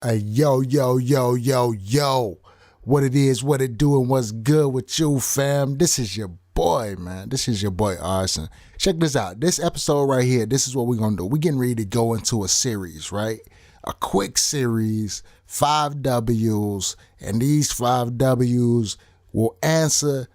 Yo, yo, yo, yo, yo. What it is, what it do, and what's good with you, fam? This is your boy, man. This is your boy, Arson. Check this out. This episode right here, this is what we're going to do. We're getting ready to go into a series, right? A quick series, 5 W's, and these 5 W's will answer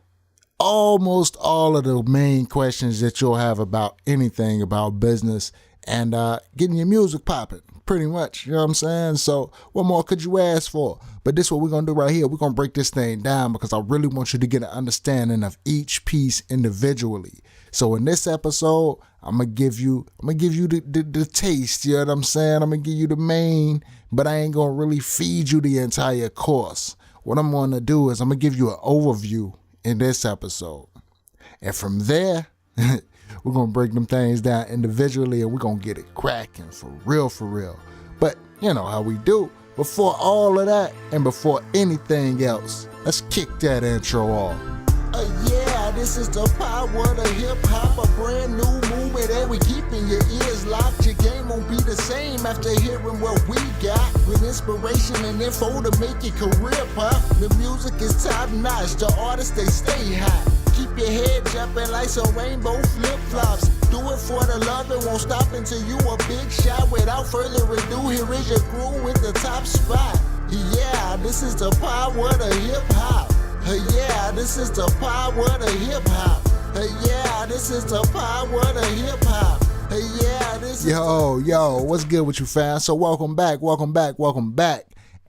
almost all of the main questions that you'll have about anything about business and getting your music popping, pretty much, you know what I'm saying? So what more could you ask for? But this is what we're going to do right here. We're going to break this thing down because I really want you to get an understanding of each piece individually. So in this episode, I'm going to give you the taste, you know what I'm saying? I'm going to give you the main, but I ain't going to really feed you the entire course. What I'm going to do is I'm going to give you an overview in this episode. And from there, we're going to break them things down individually and we're going to get it cracking for real, for real. But you know how we do. Before all of that and before anything else, let's kick that intro off. Yeah, this is the power of the hip-hop, a brand new movement and we keeping your ears locked. Your game won't be the same after hearing what we got. With inspiration and info to make your career pop. The music is top-notch, the artists they stay hot. Keep your head jumping like some rainbow flip-flops. Do it for the love, it won't stop until you a big shot. Without further ado, here is your crew with the top spot. Yeah, this is the power of the hip-hop. Yeah, this is the power of the hip-hop. Yeah, this is the power of the hip-hop. Yeah, this is Yo, what's good with you, fam? So welcome back.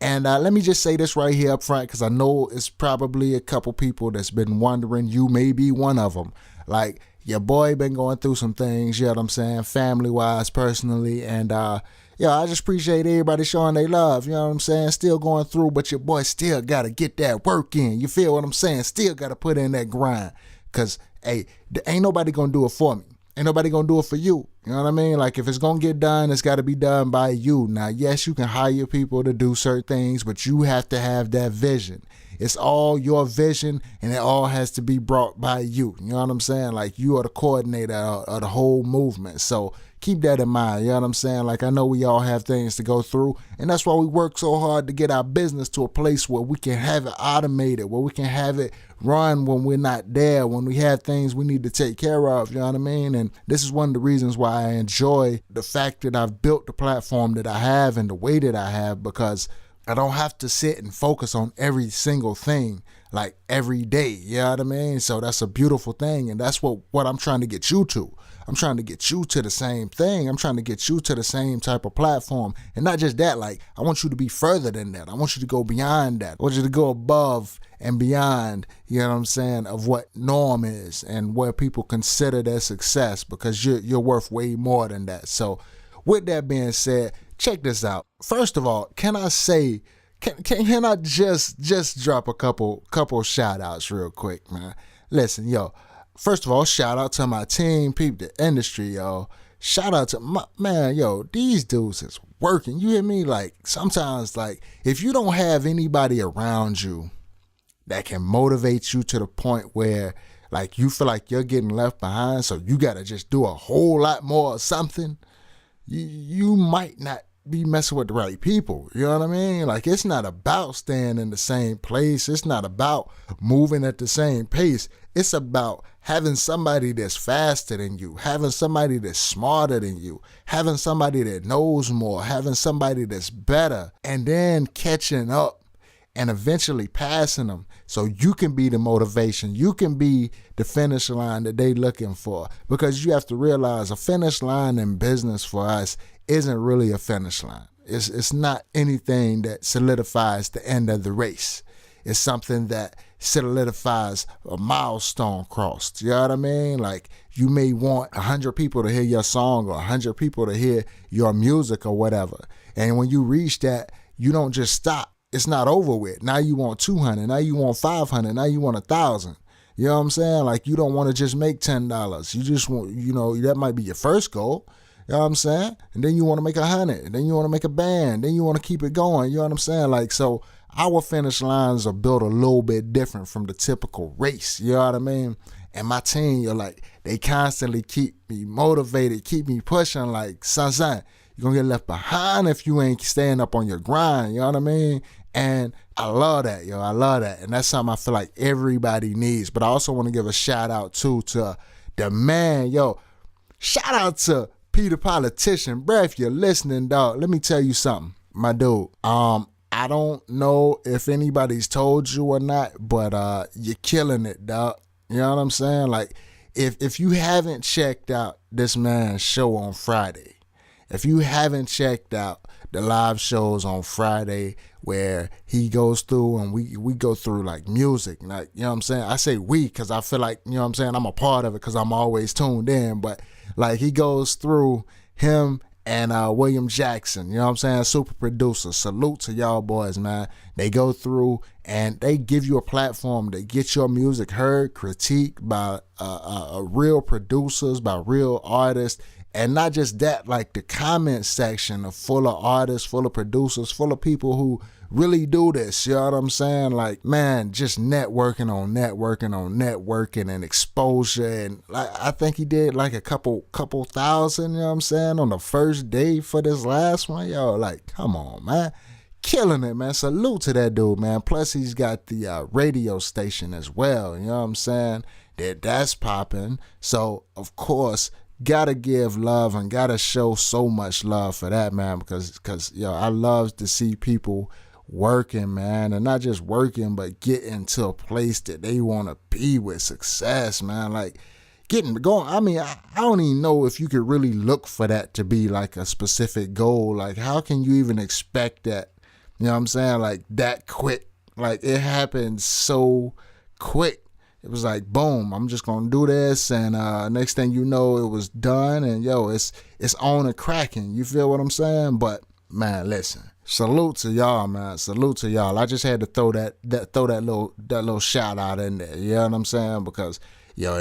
And let me just say this right here up front because I know it's probably a couple people that's been wondering. You may be one of them. Like, your boy been going through some things, you know what I'm saying, family-wise, personally, and I just appreciate everybody showing their love, you know what I'm saying, still going through, but your boy still got to get that work in, you feel what I'm saying, still got to put in that grind, because, hey, ain't nobody going to do it for me. Ain't nobody going to do it for you. You know what I mean? Like, if it's going to get done, it's got to be done by you. Now, yes, you can hire people to do certain things, but you have to have that vision. It's all your vision, and it all has to be brought by you. You know what I'm saying? Like, you are the coordinator of the whole movement. So keep that in mind. You know what I'm saying? Like, I know we all have things to go through, and that's why we work so hard to get our business to a place where we can have it automated, where we can have it run when we're not there, when we have things we need to take care of, you know what I mean? And this is one of the reasons why I enjoy the fact that I've built the platform that I have and the way that I have, because I don't have to sit and focus on every single thing like every day, you know what I mean? So that's a beautiful thing, and that's what I'm trying to get you to. I'm trying to get you to the same thing. I'm trying to get you to the same type of platform. And not just that, like, I want you to be further than that. I want you to go beyond that. I want you to go above and beyond, you know what I'm saying, of what norm is and where people consider their success, because you're worth way more than that. So with that being said, check this out. First of all, can I say, can I just drop a couple shout outs real quick, man? Listen, yo, first of all, shout out to my team, people, the industry, yo. Shout out to my man, yo, these dudes is working. You hear me? Like, sometimes, like, if you don't have anybody around you that can motivate you to the point where, like, you feel like you're getting left behind, so you got to just do a whole lot more of something, you might not be messing with the right people. You know what I mean? Like, it's not about staying in the same place. It's not about moving at the same pace. It's about having somebody that's faster than you, having somebody that's smarter than you, having somebody that knows more, having somebody that's better, and then catching up and eventually passing them so you can be the motivation. You can be the finish line that they looking for, because you have to realize a finish line in business for us isn't really a finish line. It's not anything that solidifies the end of the race. It's something that solidifies a milestone crossed. You know what I mean? Like, you may want 100 people to hear your song or 100 people to hear your music or whatever. And when you reach that, you don't just stop. It's not over with. Now you want 200. Now you want 500. Now you want 1,000. You know what I'm saying? Like, you don't want to just make $10. You just want, that might be your first goal. You know what I'm saying? And then you want to make 100. And then you want to make a band. Then you want to keep it going. You know what I'm saying? Like, so our finish lines are built a little bit different from the typical race. You know what I mean? And my team, they constantly keep me motivated, keep me pushing, like, son, You're gonna get left behind if you ain't staying up on your grind, you know what I mean? And I love that, yo. I love that. And that's something I feel like everybody needs. But I also want to give a shout out too to the man, yo. Shout out to Peter Politician, bruh. If you're listening, dog, let me tell you something, my dude. I don't know if anybody's told you or not, but you're killing it, dog. You know what I'm saying? Like, if you haven't checked out this man's show on Friday, if you haven't checked out the live shows on Friday where he goes through and we go through like music, like, you know what I'm saying? I say we because I feel like, you know what I'm saying, I'm a part of it because I'm always tuned in, but like he goes through him and William Jackson, you know what I'm saying, super producer. Salute to y'all boys, man. They go through and they give you a platform to get your music heard, critiqued by real producers, by real artists. And not just that, like the comment section are full of artists, full of producers, full of people who really do this, you know what I'm saying? Like, man, just networking and exposure. And like, I think he did like a couple thousand, you know what I'm saying, on the first day for this last one. Yo, like, come on, man. Killing it, man. Salute to that dude, man. Plus, he's got the radio station as well, you know what I'm saying? That's popping. So, of course, gotta give love and gotta show so much love for that, man, because yo, I love to see people working, man, and not just working, but getting to a place that they want to be with success, man. Like getting going. I mean, I don't even know if you could really look for that to be like a specific goal. Like, how can you even expect that? You know what I'm saying? Like that quick. Like it happened so quick. It was like, boom, I'm just going to do this. And next thing you know, it was done. And, yo, it's on and cracking. You feel what I'm saying? But, man, listen, salute to y'all, man. Salute to y'all. I just had to throw that little shout out in there. You know what I'm saying? Because, yo,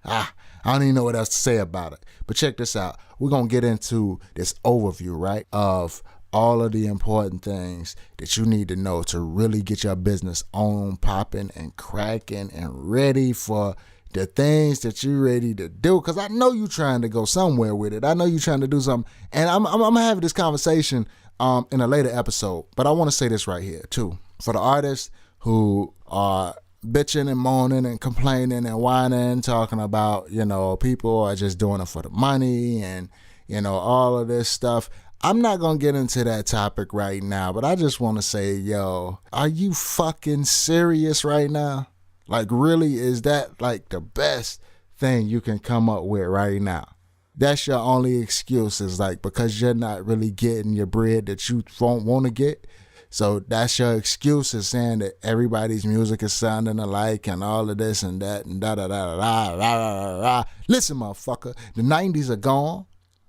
I don't even know what else to say about it. But check this out. We're going to get into this overview, right, of all of the important things that you need to know to really get your business on, popping, and cracking, and ready for the things that you're ready to do. Because I know you're trying to go somewhere with it. I know you're trying to do something. And I'm going to have this conversation in a later episode. But I want to say this right here, too. For the artists who are bitching and moaning and complaining and whining, talking about, you know, people are just doing it for the money and, you know, all of this stuff. I'm not going to get into that topic right now, but I just want to say, yo, are you fucking serious right now? Like, really, is that like the best thing you can come up with right now? That's your only excuse, is like because you're not really getting your bread that you want to get. So that's your excuse, is saying that everybody's music is sounding alike and all of this and that and da-da-da-da-da. Listen, motherfucker, the 90s are gone.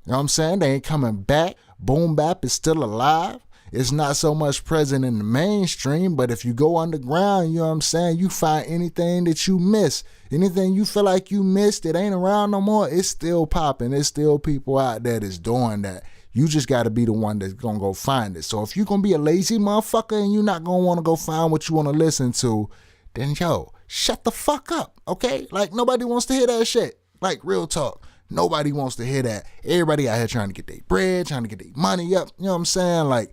You know what I'm saying? They ain't coming back. Boom bap is still alive. It's not so much present in the mainstream, but if you go underground, you know what I'm saying, you find anything that you miss. Anything you feel like you missed, it ain't around no more, it's still popping. There's still people out there that's doing that. You just got to be the one that's going to go find it. So if you're going to be a lazy motherfucker and you're not going to want to go find what you want to listen to, then yo, shut the fuck up, okay? Like, nobody wants to hear that shit. Like, real talk. Nobody wants to hear that. Everybody out here trying to get their bread, trying to get their money up. You know what I'm saying? Like,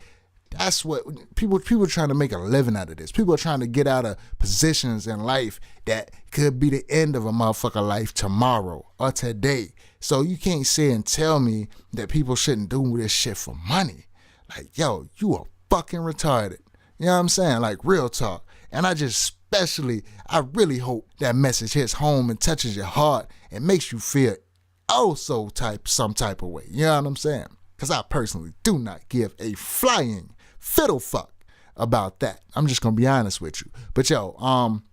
that's what people are trying to make a living out of this. People are trying to get out of positions in life that could be the end of a motherfucker life tomorrow or today. So you can't say and tell me that people shouldn't do this shit for money. Like, yo, you are fucking retarded. You know what I'm saying? Like, real talk. And I really hope that message hits home and touches your heart and makes you feel some type of way. You know what I'm saying? Because I personally do not give a flying fiddle fuck about that. I'm just going to be honest with you. But yo,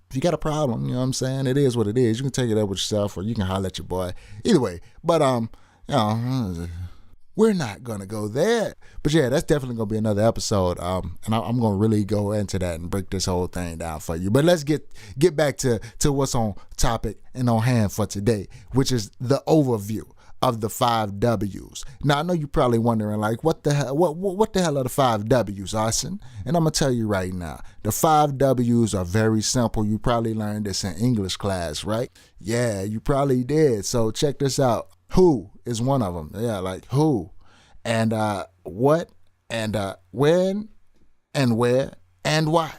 if you got a problem, you know what I'm saying? It is what it is. You can take it up with yourself or you can holler at your boy. Either way. But, you know, we're not going to go there. But yeah, that's definitely going to be another episode. And I'm going to really go into that and break this whole thing down for you. But let's get back to what's on topic and on hand for today, which is the overview of the 5 W's. Now, I know you're probably wondering, like, what the hell are the 5 W's, Arson? And I'm going to tell you right now. The 5 W's are very simple. You probably learned this in English class, right? Yeah, you probably did. So check this out. Who is one of them? Yeah, like who. and what and when and where and why.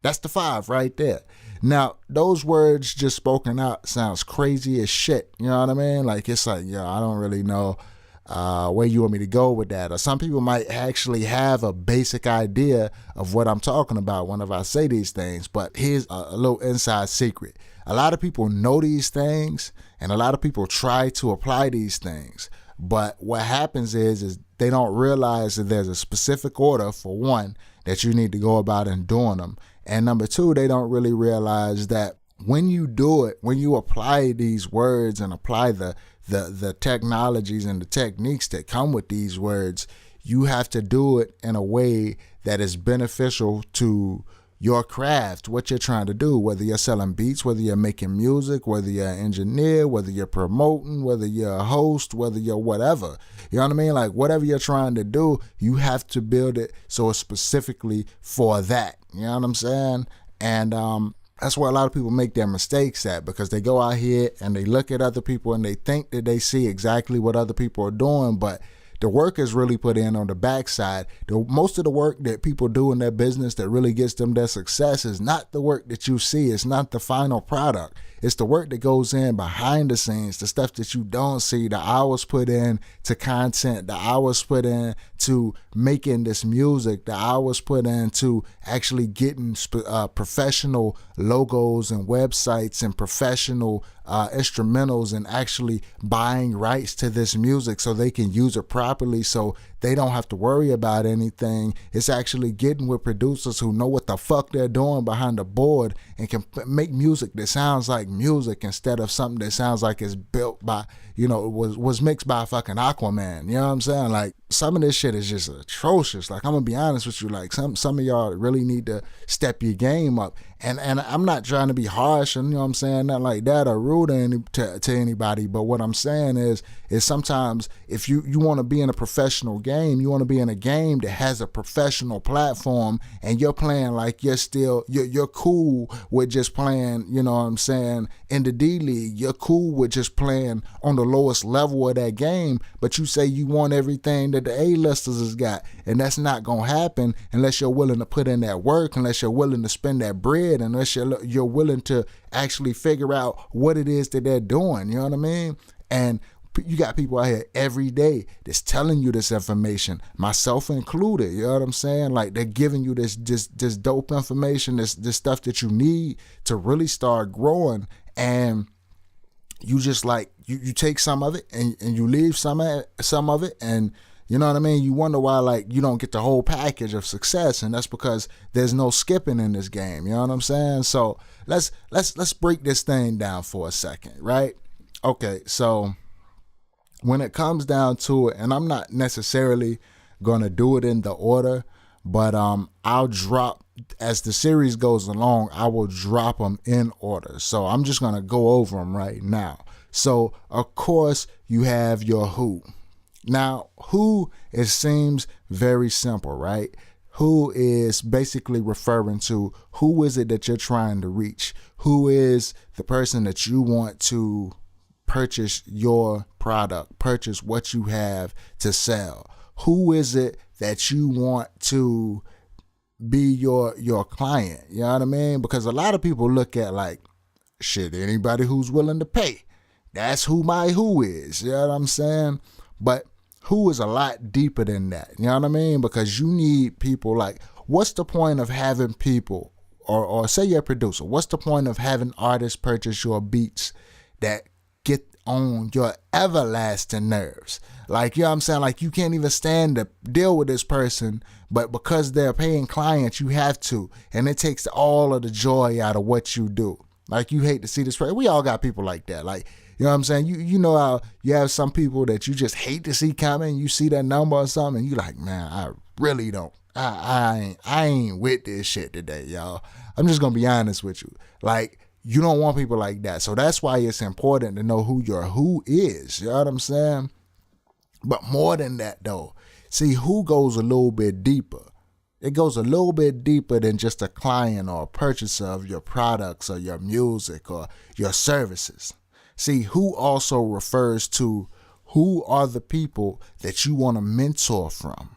That's the 5 right there. Now, those words just spoken out sounds crazy as shit. You know what I mean? Like, it's like, yo, I don't really know where you want me to go with that. Or some people might actually have a basic idea of what I'm talking about whenever I say these things. But here's a little inside secret. A lot of people know these things, and a lot of people try to apply these things. But what happens is they don't realize that there's a specific order, for one, that you need to go about in doing them. And number 2, they don't really realize that when you do it, when you apply these words and apply the technologies and the techniques that come with these words, you have to do it in a way that is beneficial to your craft, what you're trying to do, whether you're selling beats, whether you're making music, whether you're an engineer, whether you're promoting, whether you're a host, whether you're whatever. You know what I mean? Like, whatever you're trying to do, you have to build it so it's specifically for that. You know what I'm saying? And that's where a lot of people make their mistakes at, because they go out here and they look at other people and they think that they see exactly what other people are doing, but the work is really put in on the backside. Most of the work that people do in their business that really gets them their success is not the work that you see. It's not the final product. It's the work that goes in behind the scenes, the stuff that you don't see, the hours put in to content, the hours put in to making this music, the hours put in to actually getting professional logos and websites and professional instrumentals, and actually buying rights to this music so they can use it properly, so they don't have to worry about anything. It's actually getting with producers who know what the fuck they're doing behind the board and can make music that sounds like music instead of something that sounds like it's built by, you know, it was mixed by fucking Aquaman. You know what I'm saying? Like, some of this shit is just atrocious. Like, I'm gonna be honest with you, like some of y'all really need to step your game up. And I'm not trying to be harsh, and you know what I'm saying, not like that, or rude to anybody, but what I'm saying is sometimes if you want to be in a professional game, you want to be in a game that has a professional platform, and you're playing like you're cool with just playing, you know what I'm saying, in the D League, you're cool with just playing on the lowest level of that game, but you say you want everything that the A-listers has got, and that's not gonna happen unless you're willing to put in that work, unless you're willing to spend that bread, unless you're willing to actually figure out what it is that they're doing. You know what I mean? And you got people out here every day that's telling you this information, myself included. You know what I'm saying? Like, they're giving you this dope information, this stuff that you need to really start growing, and you just like you take some of it and you leave some of it, and you know what I mean? You wonder why, like, you don't get the whole package of success, and that's because there's no skipping in this game. You know what I'm saying? So let's break this thing down for a second, right? Okay, so when it comes down to it, and I'm not necessarily gonna do it in the order, but I'll drop, as the series goes along, I will drop them in order. So I'm just gonna go over them right now. So of course you have your who. Now, who, it seems very simple, right? Who is basically referring to who is it that you're trying to reach? Who is the person that you want to purchase your product, purchase what you have to sell? Who is it that you want to be your client? You know what I mean? Because a lot of people look at, like, shit, anybody who's willing to pay. That's who my who is. You know what I'm saying? But who is a lot deeper than that. You know what I mean? Because you need people, like, what's the point of having people, or say you're a producer, what's the point of having artists purchase your beats that get on your everlasting nerves? Like, you know what I'm saying? Like, you can't even stand to deal with this person, but because they're paying clients, you have to. And it takes all of the joy out of what you do. Like, you hate to see this person. We all got people like that. Like, you know what I'm saying? You know how you have some people that you just hate to see coming. You see that number or something, and you like, man, I really don't. I ain't with this shit today, y'all. I'm just gonna be honest with you. Like, you don't want people like that. So that's why it's important to know who your who is. You know what I'm saying? But more than that, though, see, who goes a little bit deeper. It goes a little bit deeper than just a client or a purchaser of your products or your music or your services. See, who also refers to Who are the people that you want to mentor from?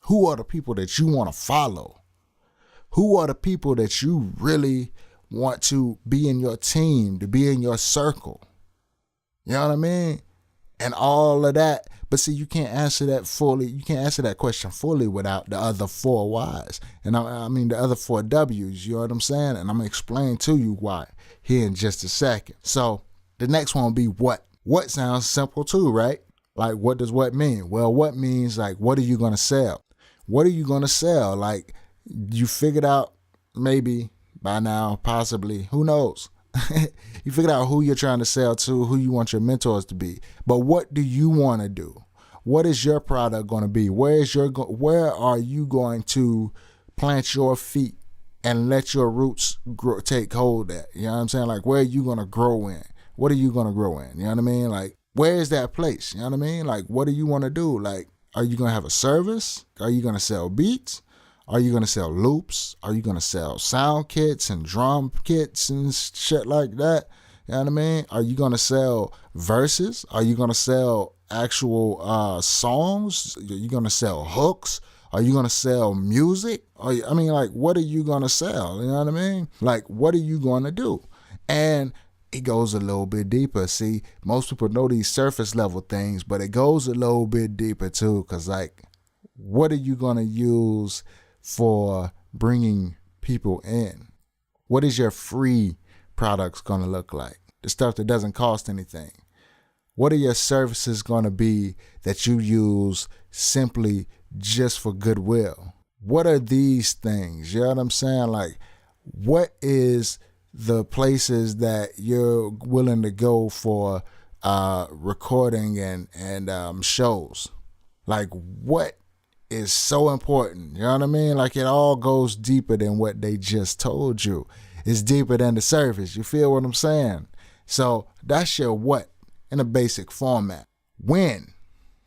Who are the people that you want to follow? Who are the people that you really want to be in your team, to be in your circle? You know what I mean? And all of that. But see, you can't answer that fully. You can't answer that question fully without the other 4 whys. And I mean the other 4 W's, you know what I'm saying? And I'm going to explain to you why here in just a second. So the next one will be what. What sounds simple too, right? Like, what does what mean? Well, what means, like, what are you going to sell? What are you going to sell? Like, you figured out maybe by now, possibly, who knows? You figured out who you're trying to sell to, who you want your mentors to be. But what do you want to do? What is your product going to be? Where are you going to plant your feet and let your roots take hold at? You know what I'm saying? Like, where are you going to grow in? What are you going to grow in? You know what I mean? Like, where is that place? You know what I mean? Like, what do you want to do? Like, are you going to have a service? Are you going to sell beats? Are you going to sell loops? Are you going to sell sound kits and drum kits and shit like that? You know what I mean? Are you going to sell verses? Are you going to sell actual songs? Are you going to sell hooks? Are you going to sell music? Like, what are you going to sell? You know what I mean? Like, what are you going to do? And it goes a little bit deeper. See, most people know these surface level things, but it goes a little bit deeper too. Because, like, what are you going to use for bringing people in? What is your free products going to look like? The stuff that doesn't cost anything. What are your services going to be that you use simply just for goodwill? What are these things? You know what I'm saying? Like, what is the places that you're willing to go for recording and shows? Like, what is so important? You know what I mean? Like, it all goes deeper than what they just told you. It's deeper than the surface. You feel what I'm saying? So that's your what in a basic format. When?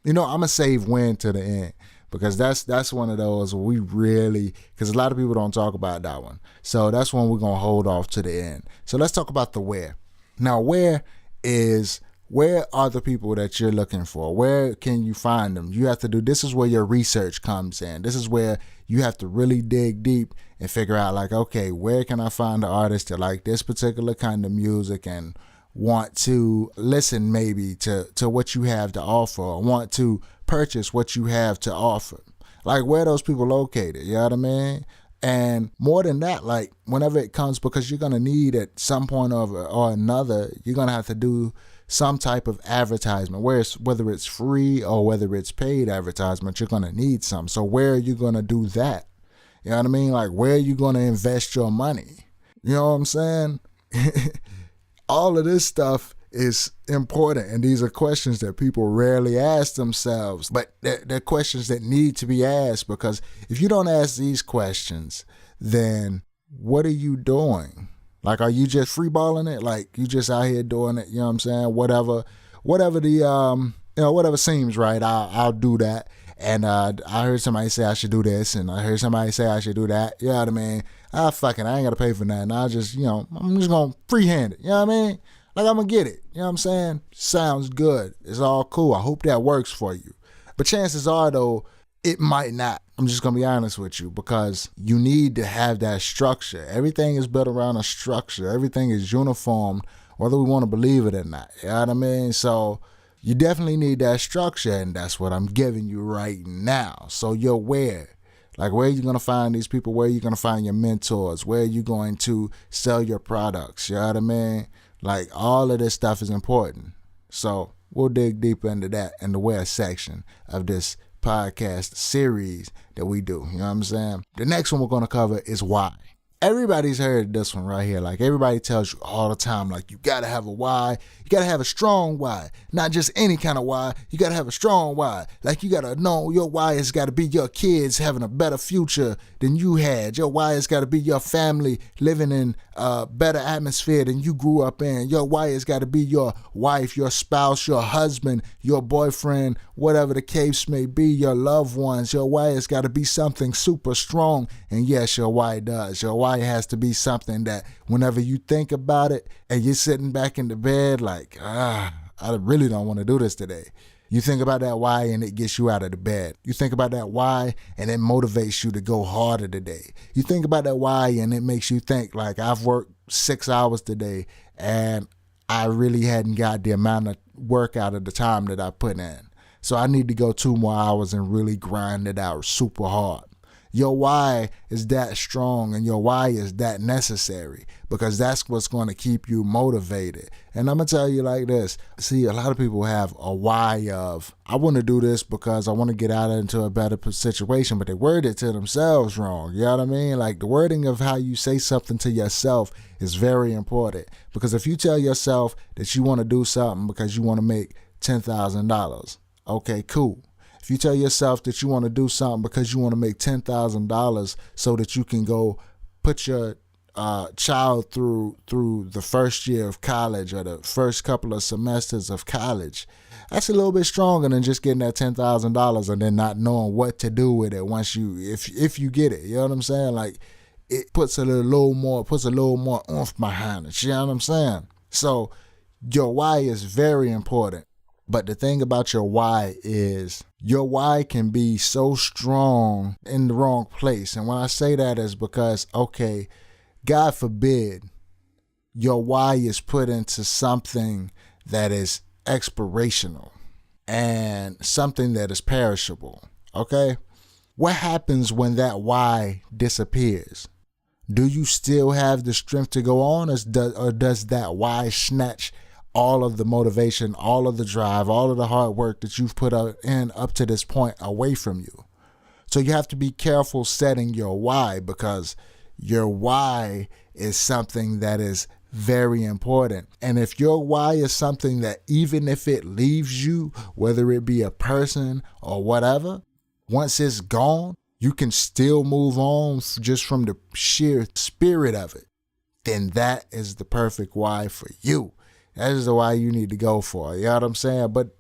I'm going to save when to the end, because that's one of those we really, because a lot of people don't talk about that one. So that's one we're going to hold off to the end. So let's talk about the where. Now, where are the people that you're looking for? Where can you find them? You have to this is where your research comes in. This is where you have to really dig deep and figure out, like, okay, where can I find the artists that like this particular kind of music and want to listen maybe to what you have to offer, or want to purchase what you have to offer? Like, where are those people located? You know what I mean? And more than that, like, whenever it comes, because you're going to need at some point or another, you're going to have to do some type of advertisement, whether it's free or whether it's paid advertisement, you're going to need some. So where are you going to do that? You know what I mean? Like, where are you going to invest your money? You know what I'm saying? All of this stuff is important, and these are questions that people rarely ask themselves, but they're questions that need to be asked, because if you don't ask these questions, then what are you doing? Like, are you just freeballing it? Like, you just out here doing it, you know what I'm saying? Whatever the, whatever seems right, I'll do that. And I heard somebody say I should do this, and I heard somebody say I should do that. You know what I mean? I ain't got to pay for nothing. I'm just going to freehand it. You know what I mean? Like, I'm going to get it. You know what I'm saying? Sounds good. It's all cool. I hope that works for you. But chances are, though, it might not. I'm just going to be honest with you, because you need to have that structure. Everything is built around a structure. Everything is uniform, whether we want to believe it or not. You know what I mean? So you definitely need that structure, and that's what I'm giving you right now. So you're where? Like, where are you going to find these people? Where are you going to find your mentors? Where are you going to sell your products? You know what I mean? Like, all of this stuff is important. So we'll dig deeper into that in the where section of this podcast series that we do. You know what I'm saying? The next one we're going to cover is why. Everybody's heard this one right here. Like, everybody tells you all the time, like, you got to have a why. You got to have a strong why. Not just any kind of why. You got to have a strong why. Like, you got to know your why has got to be your kids having a better future than you had. Your why has got to be your family living in a better atmosphere than you grew up in. Your why has got to be your wife, your spouse, your husband, your boyfriend, whatever the case may be, your loved ones. Your why has got to be something super strong. And yes, your why does. Your why has to be something that whenever you think about it and you're sitting back in the bed like, I really don't want to do this today. You think about that why and it gets you out of the bed. You think about that why and it motivates you to go harder today. You think about that why and it makes you think like, I've worked 6 hours today and I really hadn't got the amount of work out of the time that I put in. So I need to go 2 more hours and really grind it out super hard. Your why is that strong and your why is that necessary because that's what's going to keep you motivated. And I'm going to tell you like this. See, a lot of people have a why of, I want to do this because I want to get out into a better situation, but they word it to themselves wrong. You know what I mean? Like the wording of how you say something to yourself is very important because if you tell yourself that you want to do something because you want to make $10,000, okay, cool. If you tell yourself that you want to do something because you want to make $10,000 so that you can go put your child through the first year of college or the first couple of semesters of college, that's a little bit stronger than just getting that $10,000 and then not knowing what to do with it once if you get it. You know what I'm saying? Like it puts a little more oomph behind it. You know what I'm saying? So your why is very important. But the thing about your why is your why can be so strong in the wrong place. And when I say that is because, okay, God forbid, your why is put into something that is expirational and something that is perishable, okay? What happens when that why disappears? Do you still have the strength to go on or does that why snatch all of the motivation, all of the drive, all of the hard work that you've put in up to this point away from you? So you have to be careful setting your why because your why is something that is very important. And if your why is something that even if it leaves you, whether it be a person or whatever, once it's gone, you can still move on just from the sheer spirit of it, then that is the perfect why for you. That is the why you need to go for. You know what I'm saying? But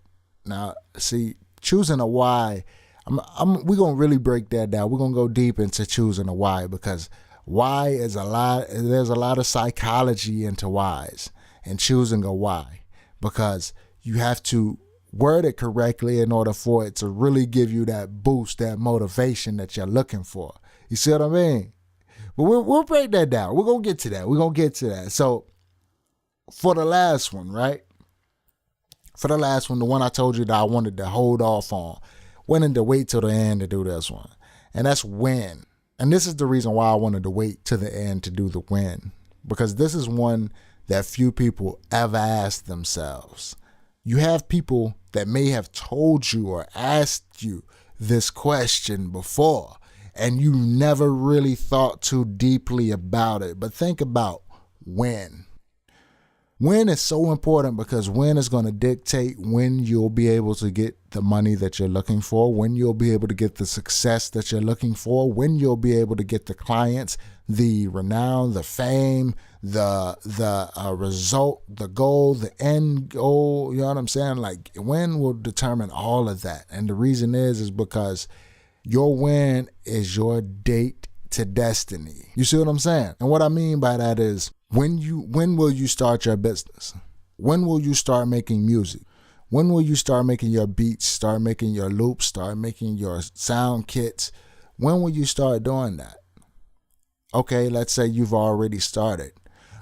now, see, choosing a why, we're going to really break that down. We're going to go deep into choosing a why because why is there's a lot of psychology into whys and choosing a why because you have to word it correctly in order for it to really give you that boost, that motivation that you're looking for. You see what I mean? But we'll break that down. We're going to get to that. So, for the last one, right? For the last one, the one I told you that I wanted to hold off on, wanted to wait till the end to do this one. And that's when. And this is the reason why I wanted to wait till the end to do the when. Because this is one that few people ever ask themselves. You have people that may have told you or asked you this question before, and you never really thought too deeply about it. But think about when. When is so important because when is going to dictate when you'll be able to get the money that you're looking for, when you'll be able to get the success that you're looking for, when you'll be able to get the clients, the renown, the fame, the result, the goal, the end goal. You know what I'm saying? Like when will determine all of that. And the reason is because your when is your date to destiny. You see what I'm saying? And what I mean by that is when will you start your business? When will you start making music? When will you start making your beats, start making your loops, start making your sound kits? When will you start doing that? Okay, let's say you've already started.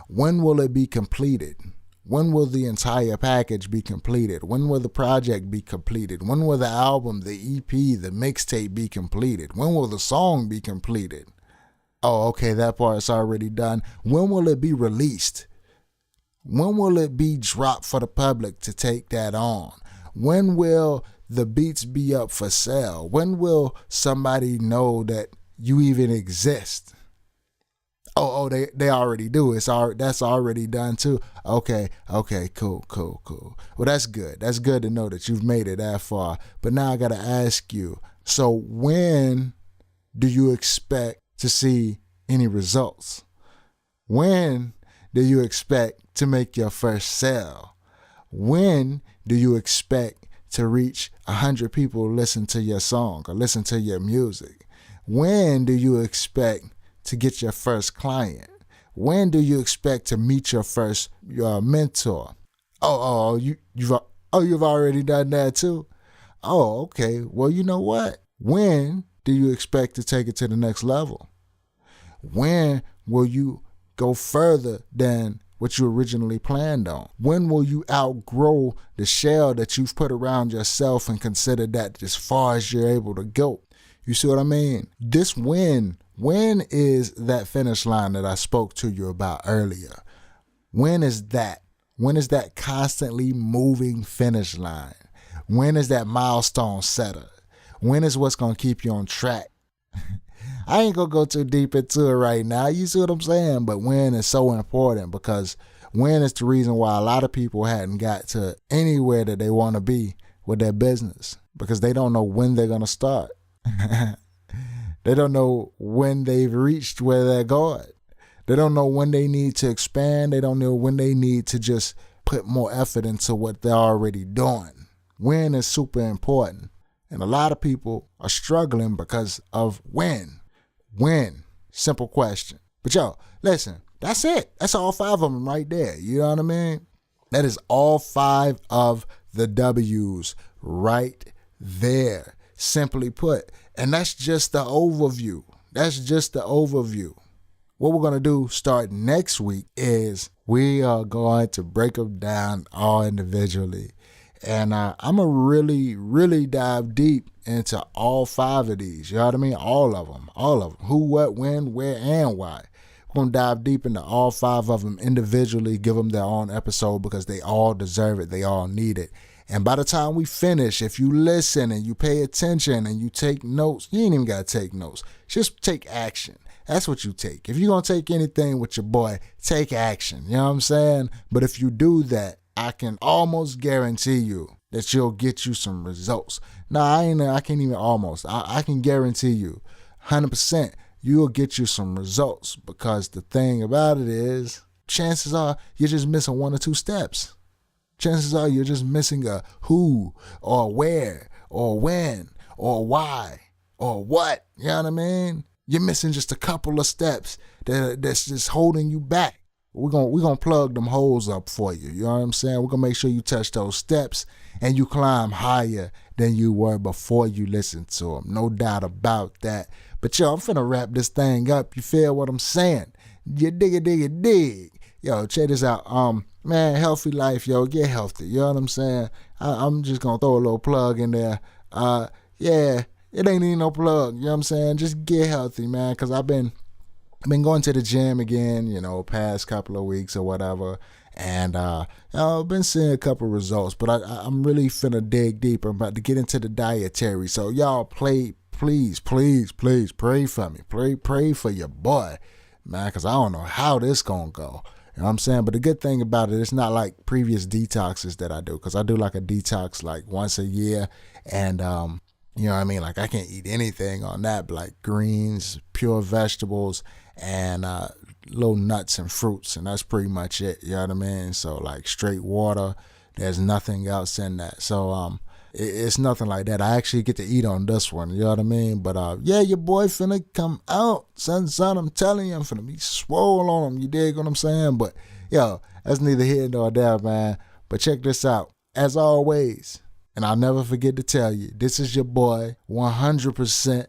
When will it be completed? When will the entire package be completed? When will the project be completed? When will the album, the EP, the mixtape be completed? When will the song be completed? Oh, okay, that part's already done. When will it be released? When will it be dropped for the public to take that on? When will the beats be up for sale? When will somebody know that you even exist? Oh, they already do. That's already done too. Okay, cool. Well, that's good. That's good to know that you've made it that far. But now I got to ask you, so when do you expect to see any results? When do you expect to make your first sale? When do you expect to reach 100 people listen to your song or listen to your music? When do you expect to get your first client? When do you expect to meet your mentor? You've already done that too? Oh, okay. Well, you know what? When do you expect to take it to the next level? When will you go further than what you originally planned on? When will you outgrow the shell that you've put around yourself and consider that as far as you're able to go? You see what I mean? This when is that finish line that I spoke to you about earlier? When is that? When is that constantly moving finish line? When is that milestone setter? When is what's going to keep you on track? I ain't going to go too deep into it right now. You see what I'm saying? But when is so important, because when is the reason why a lot of people hadn't got to anywhere that they want to be with their business, because they don't know when they're going to start. They don't know when they've reached where they're going. They don't know when they need to expand. They don't know when they need to just put more effort into what they're already doing. When is super important. And a lot of people are struggling because of when. When. Simple question. But yo, listen, that's it. That's all 5 of them right there. You know what I mean? That is all 5 of the W's right there. Simply put. And that's just the overview. That's just the overview. What we're going to do starting next week is we are going to break them down all individually. And I'm going to really, really dive deep into all 5 of these. You know what I mean? All of them. Who, what, when, where, and why. We're going to dive deep into all 5 of them individually, give them their own episode, because they all deserve it. They all need it. And by the time we finish, if you listen and you pay attention and you take notes, you ain't even got to take notes. Just take action. That's what you take. If you're going to take anything with your boy, take action. You know what I'm saying? But if you do that, I can almost guarantee you that you'll get you some results. No, I can't even almost. I can guarantee you 100% you'll get you some results, because the thing about it is, chances are you're just missing 1 or 2 steps. Chances are you're just missing a who or where or when or why or what. You know what I mean? You're missing just a couple of steps that's just holding you back. We're gonna plug them holes up for you. You know what I'm saying? We're gonna make sure you touch those steps and you climb higher than you were before you listened to them. No doubt about that. But yo, I'm finna wrap this thing up. You feel what I'm saying? You dig. Yo, check this out. Man, healthy life, yo. Get healthy. You know what I'm saying? I'm just gonna throw a little plug in there. Yeah, it ain't even no plug. You know what I'm saying? Just get healthy, man. Cause I've been going to the gym again, past couple of weeks or whatever. And I've been seeing a couple of results, but I'm really finna dig deep. I'm about to get into the dietary. So y'all please pray for me. Pray for your boy, man, because I don't know how this gonna go. You know what I'm saying? But the good thing about it, it's not like previous detoxes that I do, because I do like a detox like once a year. And, you know what I mean? Like I can't eat anything on that, but like greens, pure vegetables, and little nuts and fruits. And that's pretty much it. You know what I mean? So like straight water, there's nothing else in that. So, it's nothing like that. I actually get to eat on this one. You know what I mean? But yeah, your boy finna come out. Son, I'm telling you, I'm finna be swole on him. You dig what I'm saying? But yo, that's neither here nor there, man. But check this out. As always, and I'll never forget to tell you, this is your boy 100%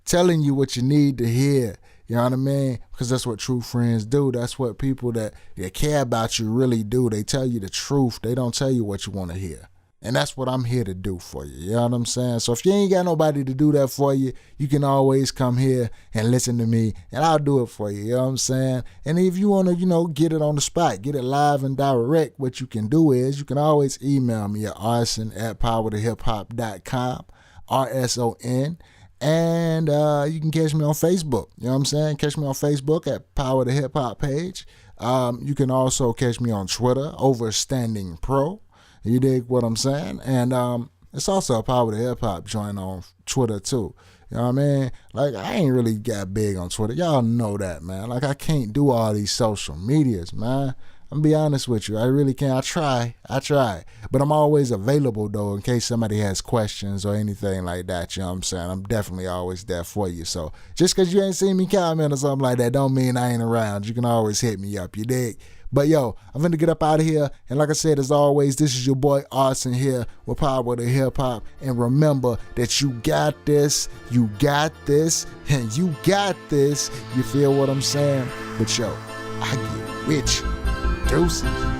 telling you what you need to hear. You know what I mean? Because that's what true friends do. That's what people that care about you really do. They tell you the truth. They don't tell you what you want to hear. And that's what I'm here to do for you. You know what I'm saying? So if you ain't got nobody to do that for you, you can always come here and listen to me, and I'll do it for you. You know what I'm saying? And if you want to, get it on the spot, get it live and direct, what you can do is you can always email me at arson@powertohiphop.com, RSON. And you can catch me on Facebook. You know what I'm saying? Catch me on Facebook at Power to Hip Hop page. You can also catch me on Twitter, Overstanding Pro. You dig what I'm saying? And it's also a Power to Hip Hop joint on Twitter too. You know what I mean? Like, I ain't really got big on Twitter. Y'all know that, man. Like, I can't do all these social medias, man. I'm gonna be honest with you. I really can't. I try. But I'm always available, though, in case somebody has questions or anything like that. You know what I'm saying? I'm definitely always there for you. So just because you ain't seen me comment or something like that don't mean I ain't around. You can always hit me up. You dig? But yo, I'm gonna get up out of here. And like I said, as always, this is your boy Arson here with Power to Hip Hop. And remember that you got this, and you got this. You feel what I'm saying? But yo, I get rich. Deuces.